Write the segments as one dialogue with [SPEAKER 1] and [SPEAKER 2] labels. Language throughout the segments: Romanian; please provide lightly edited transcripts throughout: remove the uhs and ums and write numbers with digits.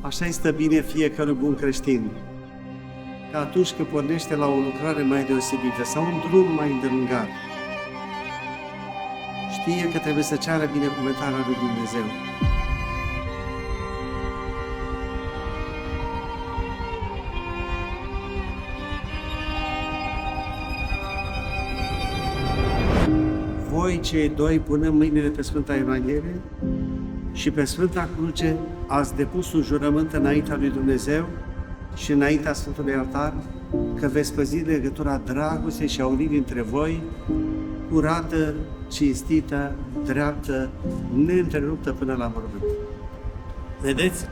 [SPEAKER 1] Așa stă bine fiecare bun creștin, că atunci când pornește la o lucrare mai deosebită sau un drum mai îndelungat, știe că trebuie să ceară binecuvântarea lui Dumnezeu. Voi, cei doi, punând mâinile pe Sfânta Evanghelie și pe Sfânta Cruce, ați depus un jurământ înaintea lui Dumnezeu și înaintea Sfântului Altar, că veți păzi legătura dragostei și a unirii între voi, curată, cinstită, dreaptă, neîntreruptă până la mormânt. Vedeți?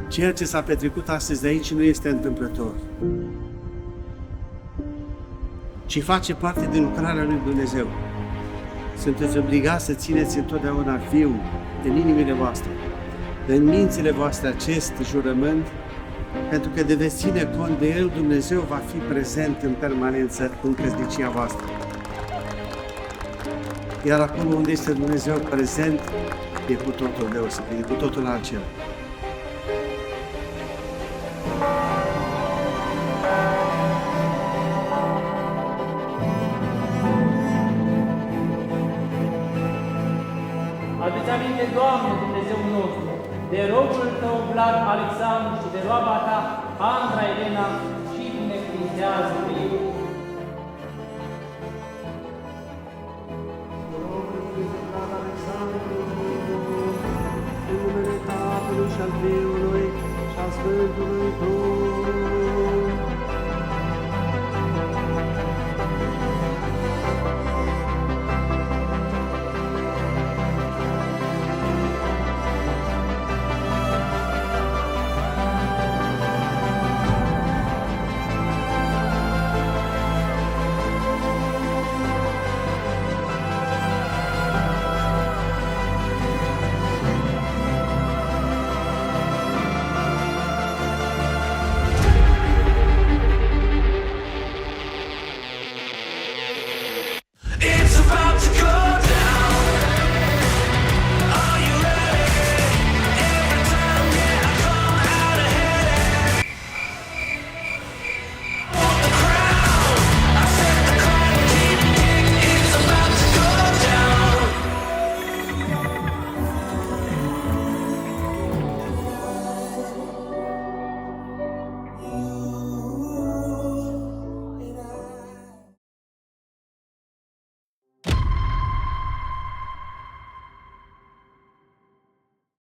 [SPEAKER 1] Ceea ce s-a petrecut astăzi de aici nu este întâmplător, ci face parte din lucrarea lui Dumnezeu. Sunteți obligați să țineți întotdeauna viu în inimile voastre, în mințile voastre acest jurământ, pentru că de veți ține cont de el, Dumnezeu va fi prezent în permanență în căsnicia voastră. Iar acolo unde este Dumnezeu prezent, e cu totul deosebit, e cu totul altceva.
[SPEAKER 2] Adu-ți aminte, Doamne, Dumnezeu nostru, de rogul Tău, Vlad Alexandru, și de roaba Ta, Andra Elena, și binecuvintează-i.
[SPEAKER 1] Vlad Alexandru, în numele Tatălui și al Fiului și al Sfântului